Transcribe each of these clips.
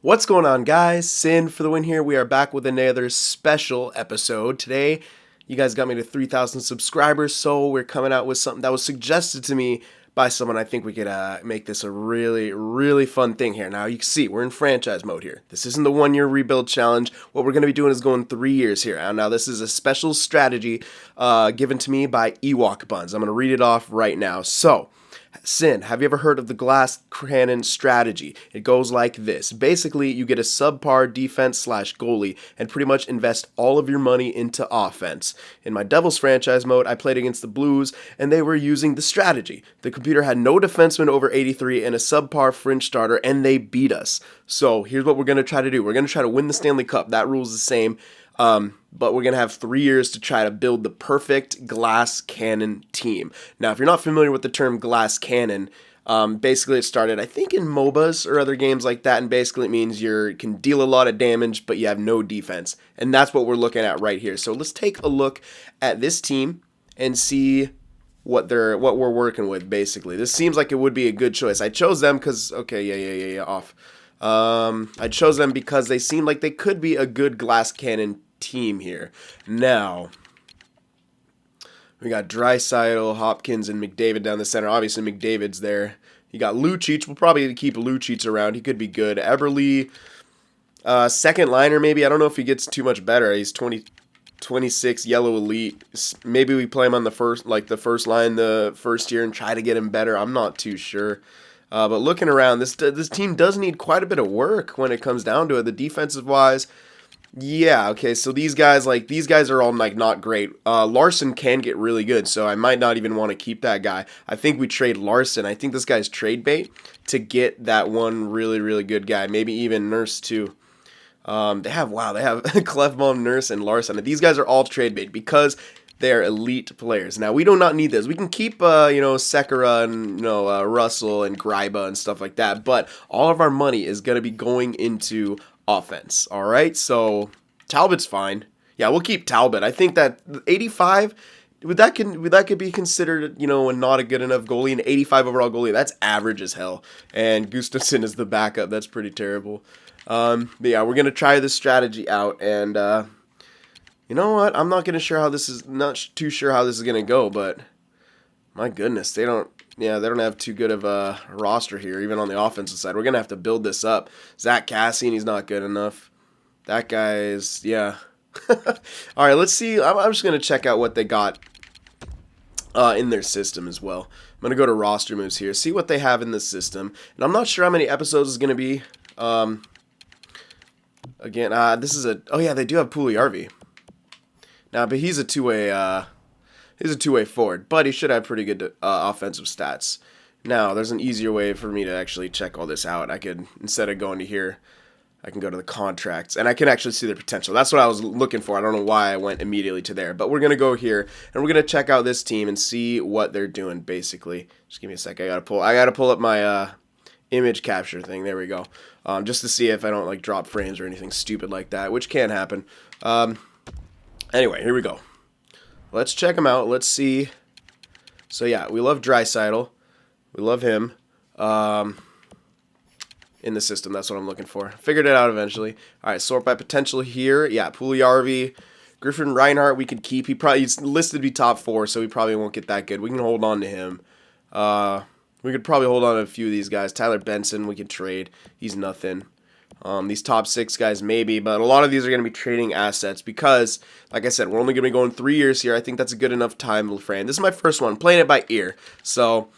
What's going on, guys? Sin for the win here. We are back with another special episode. Today, you guys got me to 3,000 subscribers, so we're coming out with something that was suggested to me by someone. I think we could make this a really fun thing here. Now, you can see we're in franchise mode here. This isn't the 1 year rebuild challenge. What we're going to be doing is going 3 years here. Now, this is a special strategy given to me by Ewok Buns. I'm going to read it off right now. So, Sin, have you ever heard of the glass cannon strategy? It goes like this. Basically, you get a subpar defense / goalie and pretty much invest all of your money into offense. In my Devils franchise mode, I played against the Blues and they were using the strategy. The computer had no defenseman over 83 and a subpar fringe starter, and they beat us. So here's what we're going to try to do. We're going to try to win the Stanley Cup. That rule's the same. But we're going to have 3 years to try to build the perfect glass cannon team. Now, if you're not familiar with the term glass cannon, basically it started, I think, in MOBAs or other games like that, and basically it means you can deal a lot of damage, but you have no defense. And that's what we're looking at right here. So let's take a look at this team and see what we're working with, basically. This seems like it would be a good choice. I chose them because, okay, off. I chose them because they seem like they could be a good glass cannon team here. Now, we got Draisaitl, Hopkins, and McDavid down the center. Obviously, McDavid's there. You got Lucic. We'll probably keep Lucic around. He could be good. Eberle, second liner maybe. I don't know if he gets too much better. He's 26, yellow elite. Maybe we play him on the first line the first year and try to get him better. I'm not too sure. But looking around, this team does need quite a bit of work when it comes down to it. The defensive wise, yeah, okay. So these guys are all not great. Larson can get really good, so I might not even want to keep that guy. I think we trade Larson. I think this guy's trade bait to get that one really good guy. Maybe even Nurse too. They have Clefbaum, Nurse, and Larson. These guys are all trade bait because they're elite players. Now, we do not need this. We can keep, Sekera and, Russell and Greiba and stuff like that, but all of our money is going to be going into offense, all right? So, Talbot's fine. Yeah, we'll keep Talbot. I think that 85, that could be considered, not a good enough goalie, an 85 overall goalie. That's average as hell. And Gustafsson is the backup. That's pretty terrible. But yeah, we're going to try this strategy out, and you know what? I'm not too sure how this is going to go, but my goodness, they don't have too good of a roster here, even on the offensive side. We're going to have to build this up. Zach Cassian, he's not good enough. That guy is, yeah. All right, let's see. I'm just going to check out what they got in their system as well. I'm going to go to roster moves here, see what they have in the system. And I'm not sure how many episodes is going to be. Again, they do have Puljujärvi. Now, but he's a two-way forward, but he should have pretty good offensive stats. Now, there's an easier way for me to actually check all this out. I could, instead of going to here, I can go to the contracts, and I can actually see their potential. That's what I was looking for. I don't know why I went immediately to there, but we're going to go here, and we're going to check out this team and see what they're doing, basically. Just give me a sec. I got to pull up my image capture thing. There we go. Just to see if I don't, drop frames or anything stupid like that, which can happen. Anyway, here we go. Let's check him out. Let's see. So, yeah, we love Draisaitl. We love him in the system. That's what I'm looking for. Figured it out eventually. All right, sort by potential here. Yeah, Puljujärvi. Griffin Reinhart we could keep. He's listed to be top 4, so we probably won't get that good. We can hold on to him. We could probably hold on to a few of these guys. Tyler Benson we could trade. He's nothing. These top 6 guys maybe, but a lot of these are going to be trading assets because, like I said, we're only going to be going 3 years here. I think that's a good enough time frame. This is my first one, playing it by ear, so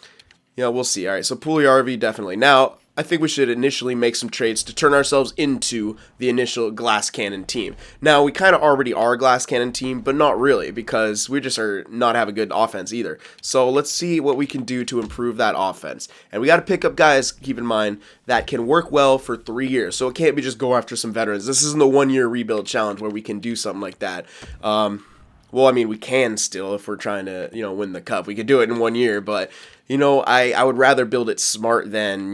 we'll see. All right, so Puljujärvi definitely. Now, I think we should initially make some trades to turn ourselves into the initial glass cannon team. Now, we kind of already are a glass cannon team, but not really because we just are not have a good offense either. So let's see what we can do to improve that offense. And we got to pick up guys, keep in mind, that can work well for 3 years. So it can't be just go after some veterans. This isn't the 1 year rebuild challenge where we can do something like that. Well, I mean, we can still if we're trying to, win the cup. We could do it in 1 year, but, I would rather build it smart than,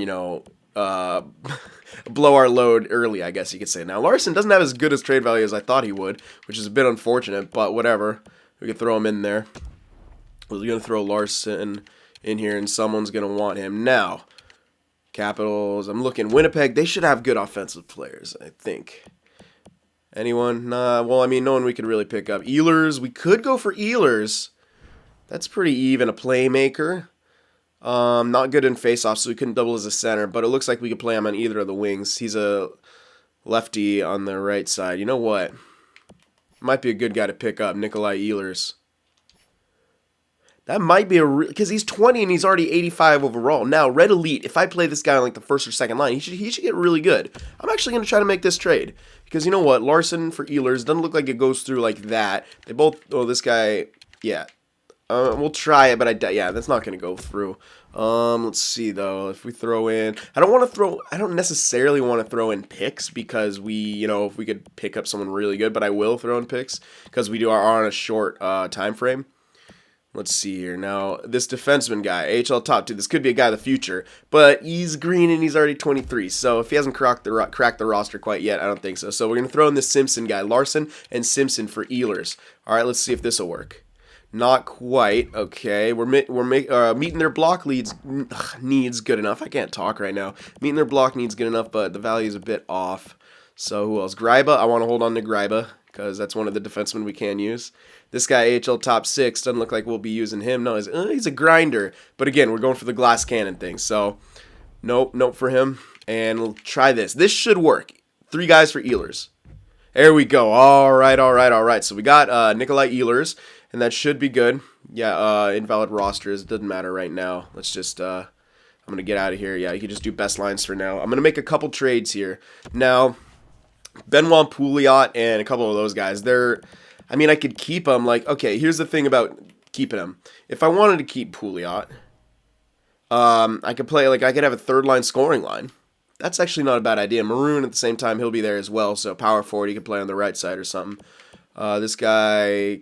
blow our load early, I guess you could say. Now, Larson doesn't have as good as trade value as I thought he would, which is a bit unfortunate, but whatever. We could throw him in there. We're going to throw Larson in here, and someone's going to want him. Now, Capitals. I'm looking. Winnipeg, they should have good offensive players, I think. Anyone? Nah, well, I mean, no one we could really pick up. Ehlers, we could go for Ehlers. That's pretty even. A playmaker. Not good in faceoff, so we couldn't double as a center, but it looks like we could play him on either of the wings. He's a lefty on the right side. You know what? Might be a good guy to pick up, Nikolai Ehlers. That might be because he's 20 and he's already 85 overall. Now, Red Elite, if I play this guy on like the first or second line, he should get really good. I'm actually going to try to make this trade. Because you know what? Larson for Ehlers doesn't look like it goes through like that. They both, oh, this guy, yeah. We'll try it, but yeah, that's not going to go through. Let's see though. If we throw in, I don't necessarily want to throw in picks because if we could pick up someone really good, but I will throw in picks because we are on a short time frame. Let's see here. Now, this defenseman guy, AHL top 2, this could be a guy of the future, but he's green and he's already 23, so if he hasn't cracked the roster quite yet, I don't think so. So we're going to throw in this Simpson guy, Larson and Simpson for Ehlers. All right, let's see if this will work. Not quite. Okay, we're meeting their block needs good enough. I can't talk right now. Meeting their block needs good enough, but the value is a bit off. So who else? Gryba. I want to hold on to Gryba because that's one of the defensemen we can use. This guy, AHL top 6, doesn't look like we'll be using him. No, he's a grinder. But again, we're going for the glass cannon thing. So, nope for him. And we'll try this. This should work. 3 guys for Ehlers. There we go. All right. So we got Nikolai Ehlers, and that should be good. Yeah, invalid rosters. It doesn't matter right now. Let's just, I'm going to get out of here. Yeah, you can just do best lines for now. I'm going to make a couple trades here. Now, Benoit Pouliot and a couple of those guys, I could keep them. Like, okay, here's the thing about keeping them. If I wanted to keep Pouliot, I could have a third line scoring line. That's actually not a bad idea. Maroon at the same time, he'll be there as well. So power forward, he could play on the right side or something. This guy,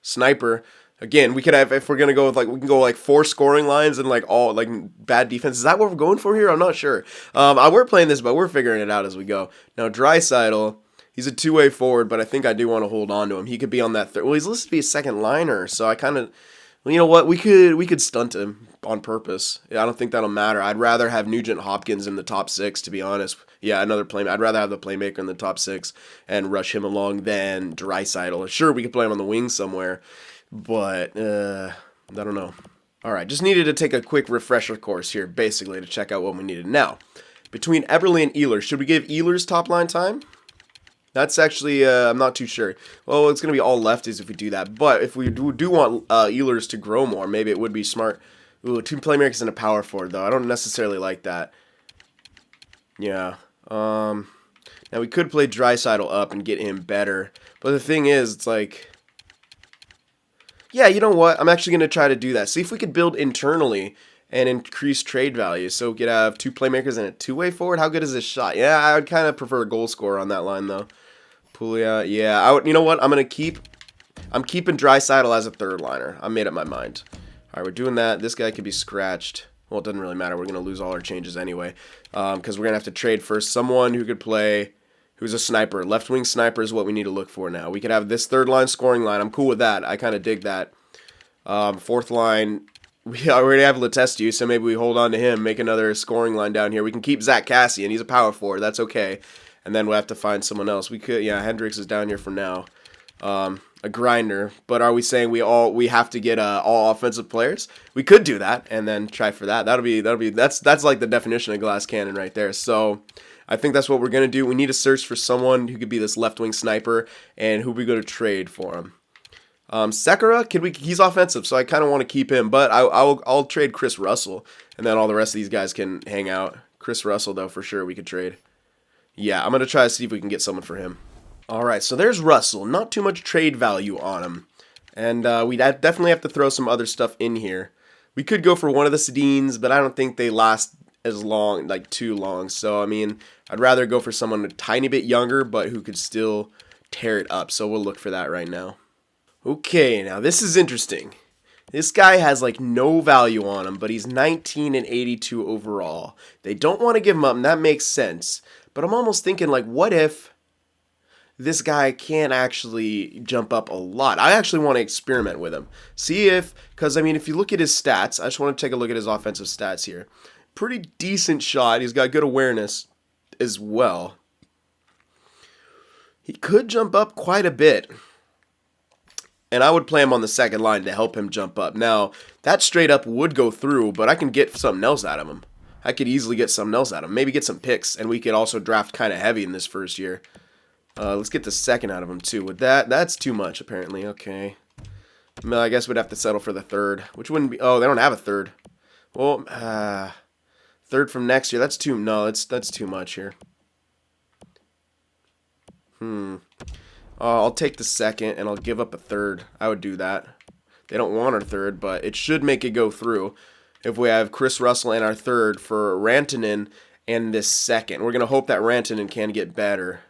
Sniper. Again, we could have, if we're gonna go with we can go 4 scoring lines and all bad defense. Is that what we're going for here? I'm not sure. We're playing this, but we're figuring it out as we go. Now Draisaitl, he's a 2-way forward, but I think I do want to hold on to him. He could be on that third. Well, he's listed to be a second liner, so I kind of, you know what? We could stunt him on purpose. Yeah, I don't think that'll matter. I'd rather have Nugent Hopkins in the top 6, to be honest. Yeah, another playmaker. I'd rather have the playmaker in the top 6 and rush him along than Draisaitl. Sure, we could play him on the wing somewhere, but I don't know. All right, just needed to take a quick refresher course here, basically, to check out what we needed. Now, between Eberle and Ehlers, should we give Ehlers top line time? That's actually, I'm not too sure. Well, it's going to be all lefties if we do that. But if we do want Ehlers to grow more, maybe it would be smart. Ooh, 2 playmakers and a power forward, though. I don't necessarily like that. Yeah. Now, we could play Draisaitl up and get him better. But the thing is, it's like, yeah, you know what? I'm actually going to try to do that. See if we could build internally and increase trade value. So we could have 2 playmakers and a 2-way forward. How good is this shot? Yeah, I would kind of prefer a goal scorer on that line, though. Pouliot, yeah. You know what? I'm keeping Draisaitl as a third liner. I made up my mind. All right, we're doing that. This guy could be scratched. Well, it doesn't really matter. We're going to lose all our changes anyway because we're going to have to trade for someone who could play, who's a sniper. Left wing sniper is what we need to look for now. We could have this third line scoring line. I'm cool with that. I kind of dig that. Fourth line, we already have Letestu, so maybe we hold on to him, make another scoring line down here. We can keep Zach Cassian. He's a power forward. That's okay. And then we'll have to find someone else. We could, yeah, Hendricks is down here for now. A grinder, but are we saying we have to get all offensive players? We could do that and then try for that. That's like the definition of glass cannon right there. So I think that's what we're gonna do. We need to search for someone who could be this left wing sniper and who we go to trade for him. Sekera, he's offensive, so I kind of want to keep him, but I'll trade Chris Russell, and then all the rest of these guys can hang out. Chris Russell, though, for sure we could trade. Yeah, I'm gonna try to see if we can get someone for him. All right, so there's Russell. Not too much trade value on him. And we definitely have to throw some other stuff in here. We could go for one of the Sedins, but I don't think they last as long, too long. So, I mean, I'd rather go for someone a tiny bit younger, but who could still tear it up. So we'll look for that right now. Okay, now this is interesting. This guy has no value on him, but he's 19 and 82 overall. They don't want to give him up, and that makes sense. But I'm almost thinking, what if this guy can actually jump up a lot? I actually want to experiment with him. See if, because, I mean, if you look at his stats, I just want to take a look at his offensive stats here. pretty decent shot. He's got good awareness as well. He could jump up quite a bit. And I would play him on the second line to help him jump up. Now, that straight up would go through, but I can get something else out of him. I could easily get something else out of him. Maybe get some picks, and we could also draft kind of heavy in this first year. Let's get the second out of him, too. With that, that's too much, apparently. Okay. Well, I guess we'd have to settle for the third, which wouldn't be... Oh, they don't have a third. Well, third from next year. That's too... No, that's too much here. I'll take the second, and I'll give up a third. I would do that. They don't want our third, but it should make it go through if we have Chris Russell and our third for Rantanen and this second. We're going to hope that Rantanen can get better.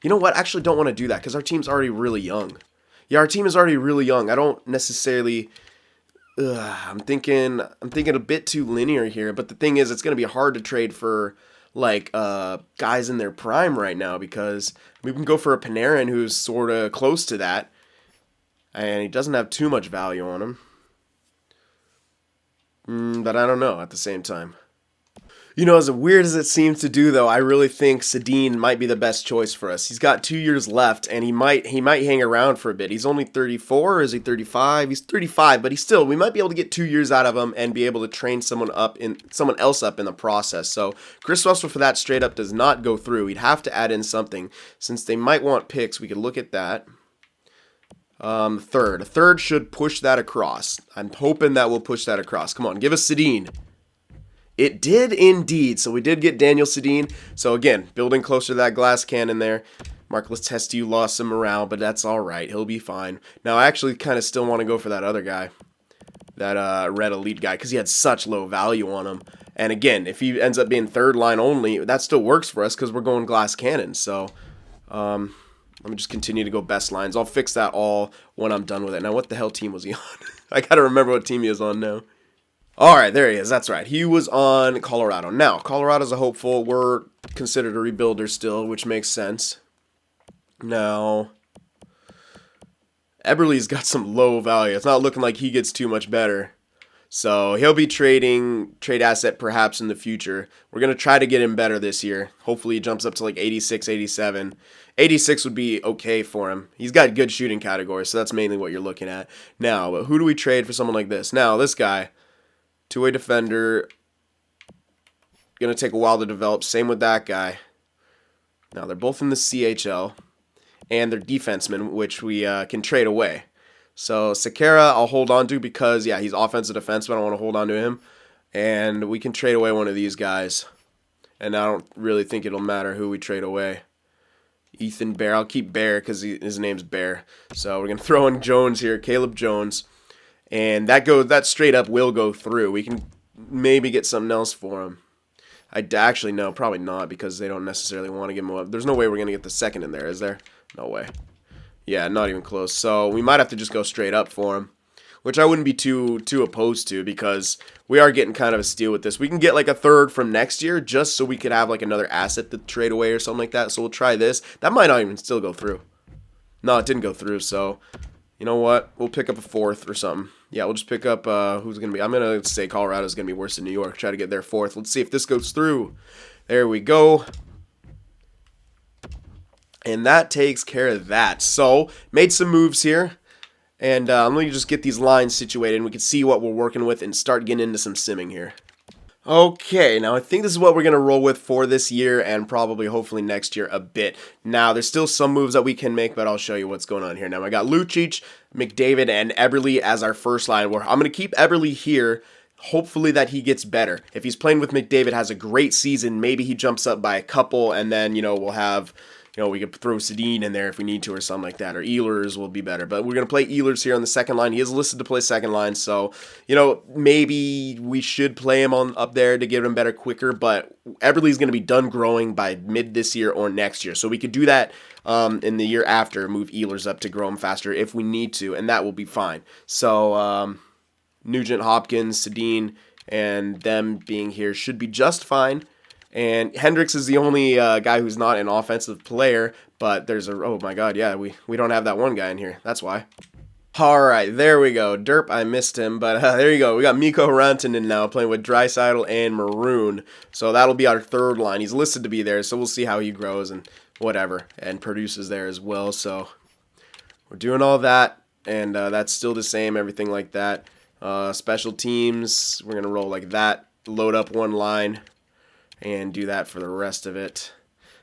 You know what? I actually don't want to do that because our team's already really young. Yeah, our team is already really young. I don't necessarily... I'm thinking a bit too linear here, but the thing is, it's going to be hard to trade for... like guys in their prime right now, because we can go for a Panarin who's sort of close to that, and he doesn't have too much value on him. But I don't know at the same time. You know, as weird as it seems to do, though, I really think Sedin might be the best choice for us. He's got 2 years left, and he might hang around for a bit. He's only 34, or is he 35? He's 35, but we might be able to get 2 years out of him and be able to train someone else up in the process. So Chris Russell for that straight up does not go through. He'd have to add in something. Since they might want picks, we could look at that. Third. A third should push that across. I'm hoping that will push that across. Come on, give us Sedin. It did indeed. So we did get Daniel Sedin. So again, building closer to that glass cannon there. Mark Letestu lost some morale, but that's all right. He'll be fine. Now, I actually kind of still want to go for that other guy. That red elite guy, because he had such low value on him. And again, if he ends up being third line only, that still works for us because we're going glass cannon. So let me just continue to go best lines. I'll fix that all when I'm done with it. Now, what the hell team was he on? I got to remember what team he is on now. All right, there he is. That's right. He was on Colorado. Now, Colorado's a hopeful. We're considered a rebuilder still, which makes sense. Now, Eberle's got some low value. It's not looking like he gets too much better. So he'll be trade asset perhaps in the future. We're going to try to get him better this year. Hopefully he jumps up to like 86, 87. 86 would be okay for him. He's got good shooting categories, so that's mainly what you're looking at. Now, but who do we trade for someone like this? Now, this guy... two-way defender, going to take a while to develop. Same with that guy. Now, they're both in the CHL, and they're defensemen, which we can trade away. So, Sekera, I'll hold on to because, yeah, he's offensive defenseman. I want to hold on to him. And we can trade away one of these guys. And I don't really think it'll matter who we trade away. Ethan Bear. I'll keep Bear because his name's Bear. So, we're going to throw in Jones here, Caleb Jones. And that straight up will go through. We can maybe get something else for him. Actually, no, probably not, because they don't necessarily want to give him up. There's no way we're going to get the second in there, is there? No way. Yeah, not even close. So we might have to just go straight up for him, which I wouldn't be too opposed to, because we are getting kind of a steal with this. We can get like a third from next year just so we could have like another asset to trade away or something like that. So we'll try this. That might not even still go through. No, it didn't go through, so... you know what? We'll pick up a fourth or something. Yeah, we'll just pick up who's going to be... I'm going to say Colorado's going to be worse than New York. Try to get their fourth. Let's see if this goes through. There we go. And that takes care of that. So, made some moves here. And let me just get these lines situated, and we can see what we're working with and start getting into some simming here. Okay, now I think this is what we're going to roll with for this year and probably hopefully next year a bit. Now, there's still some moves that we can make, but I'll show you what's going on here. Now, I got Lucic, McDavid, and Eberle as our first line. I'm going to keep Eberle here, hopefully that he gets better. If he's playing with McDavid, has a great season, maybe he jumps up by a couple, and then, we'll have... we could throw Sedin in there if we need to or something like that. Or Ehlers will be better. But we're going to play Ehlers here on the second line. He is listed to play second line. So, maybe we should play him up there to get him better quicker. But Eberle's going to be done growing by mid this year or next year. So we could do that in the year after. Move Ehlers up to grow him faster if we need to. And that will be fine. So, Nugent, Hopkins, Sedin, and them being here should be just fine. And Hendricks is the only guy who's not an offensive player, but there's oh my god, yeah, we don't have that one guy in here. That's why. All right, there we go. Derp, I missed him, but there you go. We got Mikko Rantanen now playing with Draisaitl and Maroon. So that'll be our third line. He's listed to be there, so we'll see how he grows and whatever, and produces there as well. So we're doing all that, and that's still the same, everything like that. Special teams, we're going to roll like that. Load up one line and do that for the rest of it.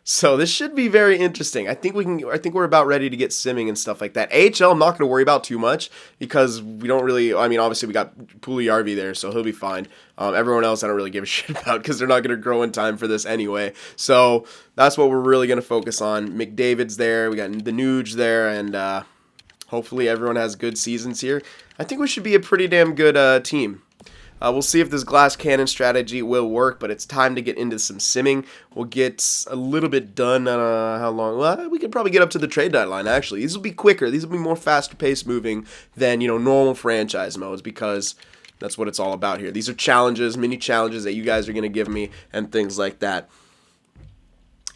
So this should be very interesting. I think we're about ready to get simming and stuff like that. AHL, I'm not going to worry about too much because we don't really. I mean, obviously we got Puljujärvi there, so he'll be fine. Everyone else, I don't really give a shit about because they're not going to grow in time for this anyway. So that's what we're really going to focus on. McDavid's there. We got the Nuge there, and hopefully everyone has good seasons here. I think we should be a pretty damn good team. We'll see if this glass cannon strategy will work, but it's time to get into some simming. We'll get a little bit done. How long? Well, we could probably get up to the trade deadline, actually. These will be quicker. These will be more faster-paced moving than, normal franchise modes because that's what it's all about here. These are challenges, mini challenges that you guys are going to give me and things like that.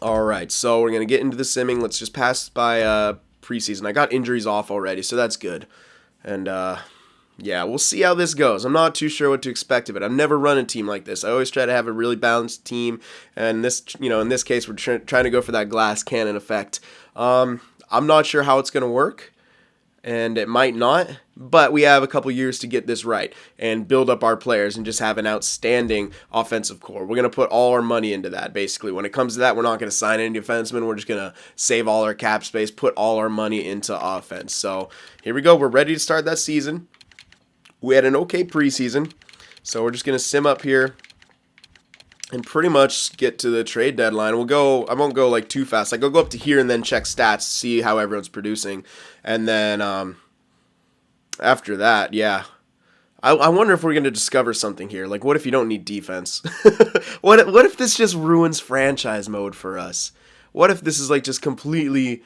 All right, so we're going to get into the simming. Let's just pass by preseason. I got injuries off already, so that's good. And, yeah, we'll see how this goes. I'm not too sure what to expect of it. I've never run a team like this. I always try to have a really balanced team, and this, in this case, we're trying to go for that glass cannon effect. I'm not sure how it's going to work, and it might not, but we have a couple years to get this right and build up our players and just have an outstanding offensive core. We're going to put all our money into that, basically. When it comes to that, we're not going to sign any defensemen. We're just going to save all our cap space, put all our money into offense. So here we go. We're ready to start that season. We had an okay preseason, so we're just going to sim up here and pretty much get to the trade deadline. I won't go like too fast. I'll go up to here and then check stats, see how everyone's producing. And then after that, yeah. I wonder if we're going to discover something here. Like, what if you don't need defense? What if this just ruins franchise mode for us? What if this is like just completely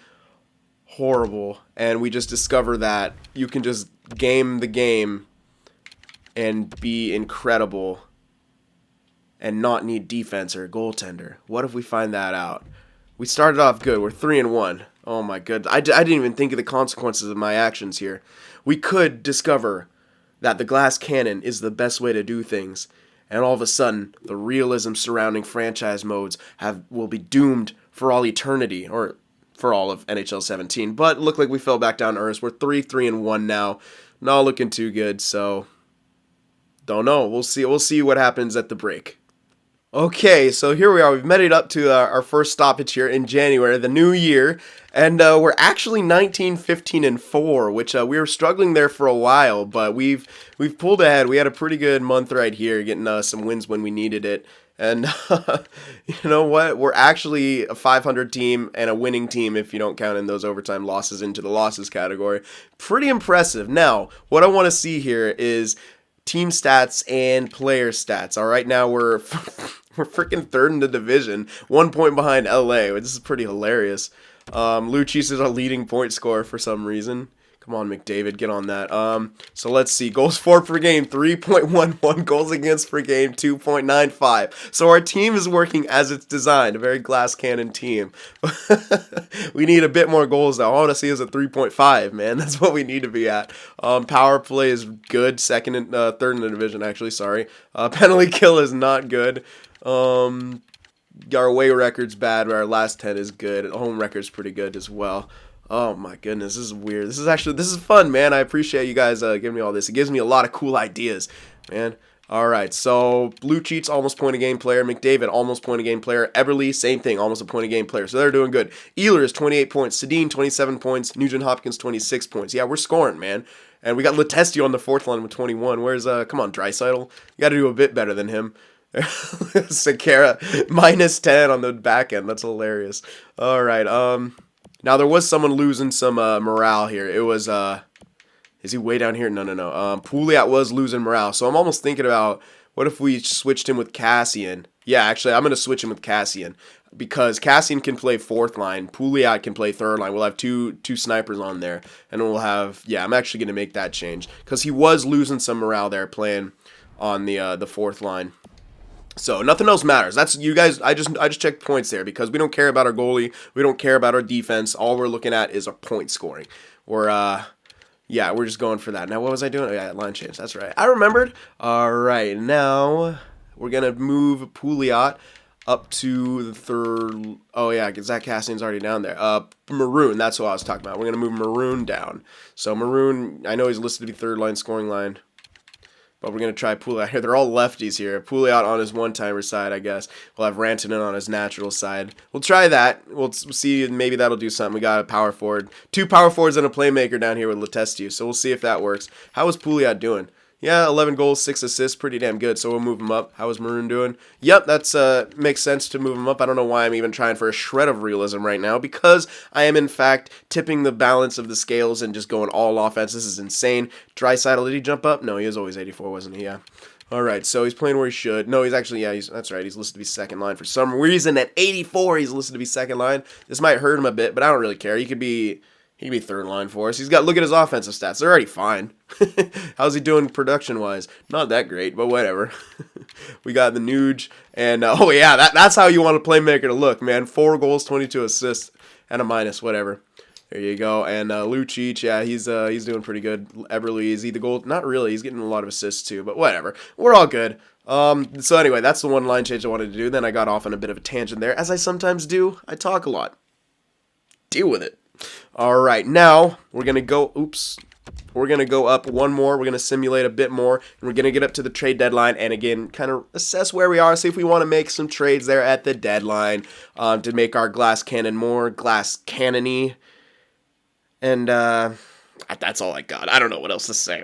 horrible and we just discover that you can just game the game and be incredible and not need defense or a goaltender? What if we find that out? We started off good. We're 3-1. Oh my goodness. I didn't even think of the consequences of my actions here. We could discover that the glass cannon is the best way to do things, and all of a sudden the realism surrounding franchise modes will be doomed for all eternity, or for all of NHL 17. But look like we fell back down to earth. We're 3-1 now. Not looking too good, so don't know. We'll see what happens at the break. Okay, so here we are. We've made it up to our first stoppage here in January, the new year, and we're actually 19-15-4, which we were struggling there for a while, but we've pulled ahead. We had a pretty good month right here, getting some wins when we needed it. And you know what? We're actually a 500 team and a winning team if you don't count in those overtime losses into the losses category. Pretty impressive. Now, what I want to see here is team stats and player stats. All right, now we're freaking third in the division, 1 point behind LA, which is pretty hilarious. Lucic is our leading point scorer for some reason. Come on, McDavid, get on that. So let's see. Goals for per game, 3.11. Goals against per game, 2.95. So our team is working as it's designed. A very glass cannon team. We need a bit more goals, though. I want to see us at 3.5, man. That's what we need to be at. Power play is good. Third in the division, actually. Sorry. Penalty kill is not good. Our away record's bad, but our last 10 is good. Home record's pretty good as well. Oh my goodness, this is weird. This is fun, man. I appreciate you guys giving me all this. It gives me a lot of cool ideas, man. All right, so Lucic, almost point a game player. McDavid, almost point a game player. Eberle, same thing, almost a point a game player. So they're doing good. Ehlers, 28 points. Sedin, 27 points. Nugent-Hopkins, 26 points. Yeah, we're scoring, man. And we got Letestu on the fourth line with 21. Where's come on, Draisaitl? You got to do a bit better than him. Sakara, minus 10 on the back end. That's hilarious. All right, now, there was someone losing some morale here. It was, is he way down here? No. Pouliot was losing morale. So I'm almost thinking about, what if we switched him with Cassian? Yeah, actually, I'm going to switch him with Cassian. Because Cassian can play fourth line. Pouliot can play third line. We'll have two snipers on there. And we'll have, yeah, I'm actually going to make that change. Because he was losing some morale there playing on the fourth line. So nothing else matters. That's you guys. I just checked points there because we don't care about our goalie. We don't care about our defense. All we're looking at is our point scoring. We're Yeah, we're just going for that. Now, what was I doing? Oh, yeah, line change. That's right. I remembered. All right, now we're going to move Pouliot up to the third. Oh, yeah, because Zach Cassian's already down there. Maroon, that's what I was talking about. We're going to move Maroon down. So Maroon, I know he's listed to be third line scoring line. But we're going to try Pouliot here. They're all lefties here. Pouliot on his one-timer side, I guess. We'll have Rantanen on his natural side. We'll try that. We'll see. Maybe that'll do something. We got a power forward. 2 power forwards and a playmaker down here with Letestu. So we'll see if that works. How is Pouliot doing? Yeah, 11 goals, 6 assists, pretty damn good. So we'll move him up. How is Maroon doing? Yep, that's makes sense to move him up. I don't know why I'm even trying for a shred of realism right now, because I am in fact tipping the balance of the scales and just going all offense. This is insane. Draisaitl, did he jump up? No, he was always 84, wasn't he? Yeah. All right, so he's playing where he should. No, he's actually, yeah, that's right. He's listed to be second line. For some reason, at 84, he's listed to be second line. This might hurt him a bit, but I don't really care. He could be third line for us. Look at his offensive stats. They're already fine. How's he doing production-wise? Not that great, but whatever. We got the Nuge, and oh yeah, that's how you want a playmaker to look, man. 4 goals, 22 assists, and a minus, whatever. There you go. And Lucic, yeah, he's doing pretty good. Eberle, is he the goal? Not really. He's getting a lot of assists too, but whatever. We're all good. So anyway, that's the one line change I wanted to do. Then I got off on a bit of a tangent there, as I sometimes do. I talk a lot. Deal with it. All right, now we're going to go, we're going to go up one more. We're going to simulate a bit more, and we're going to get up to the trade deadline and, again, kind of assess where we are, see if we want to make some trades there at the deadline to make our glass cannon more glass cannon-y. And that's all I got. I don't know what else to say.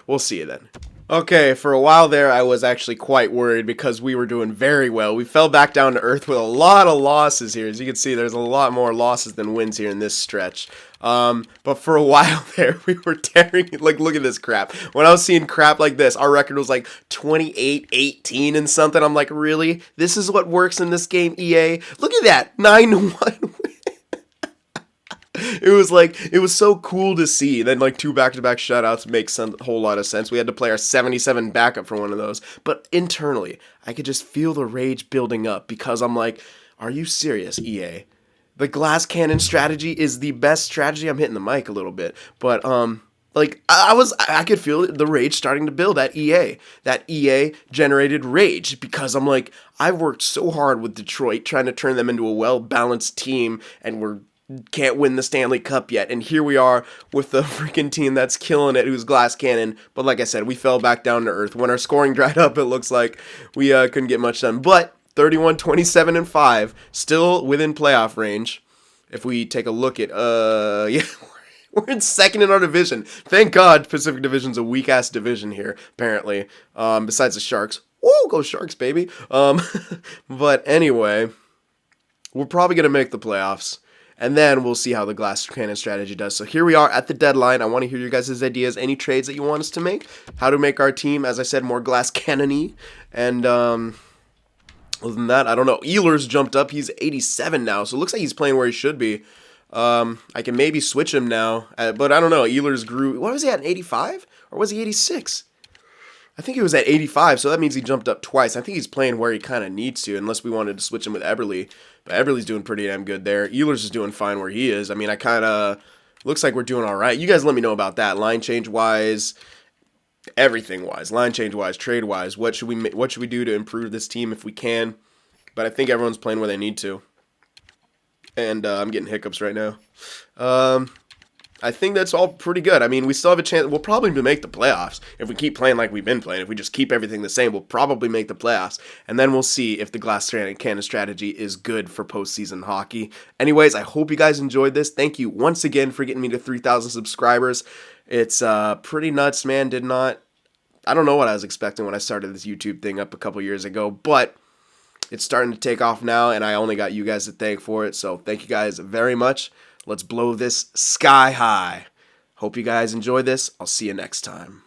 We'll see you then. Okay, for a while there, I was actually quite worried because we were doing very well. We fell back down to earth with a lot of losses here. As you can see, there's a lot more losses than wins here in this stretch. But for a while there, we were tearing, like, look at this crap. When I was seeing crap like this, our record was like 28-18 and something. I'm like, really? This is what works in this game, EA? Look at that, 9-1. It was so cool to see. Then, like, 2 back-to-back shutouts makes a whole lot of sense. We had to play our 77 backup for one of those. But internally, I could just feel the rage building up because I'm like, are you serious, EA? The glass cannon strategy is the best strategy. I'm hitting the mic a little bit. But, like, I could feel the rage starting to build at EA. That EA generated rage because I'm like, I've worked so hard with Detroit trying to turn them into a well-balanced team, and can't win the Stanley Cup yet, and here we are with the freaking team that's killing it, who's glass cannon. But like I said, we fell back down to earth. When our scoring dried up, it looks like we couldn't get much done. But 31, 27, and 5, still within playoff range. If we take a look at, yeah, we're in second in our division. Thank God Pacific Division's a weak-ass division here, apparently, besides the Sharks. Woo, go Sharks, baby. But anyway, we're probably going to make the playoffs. And then we'll see how the glass cannon strategy does. So here we are at the deadline. I want to hear your guys' ideas, any trades that you want us to make, how to make our team, as I said, more glass cannon-y. And other than that, I don't know. Ehlers jumped up. He's 87 now, so it looks like he's playing where he should be. I can maybe switch him now, but I don't know. Ehlers grew. What was he at, 85? Or was he 86? I think he was at 85, so that means he jumped up twice. I think he's playing where he kind of needs to, unless we wanted to switch him with Eberle. But Eberle's doing pretty damn good there. Ehlers is doing fine where he is. I mean, looks like we're doing all right. You guys let me know about that. Line change-wise, everything-wise. Line change-wise, trade-wise. What should we do to improve this team if we can? But I think everyone's playing where they need to. And I'm getting hiccups right now. I think that's all pretty good. I mean, we still have a chance. We'll probably make the playoffs if we keep playing like we've been playing. If we just keep everything the same, we'll probably make the playoffs. And then we'll see if the glass cannon strategy is good for postseason hockey. Anyways, I hope you guys enjoyed this. Thank you once again for getting me to 3,000 subscribers. It's pretty nuts, man. I don't know what I was expecting when I started this YouTube thing up a couple years ago, but it's starting to take off now, and I only got you guys to thank for it. So thank you guys very much. Let's blow this sky high. Hope you guys enjoy this. I'll see you next time.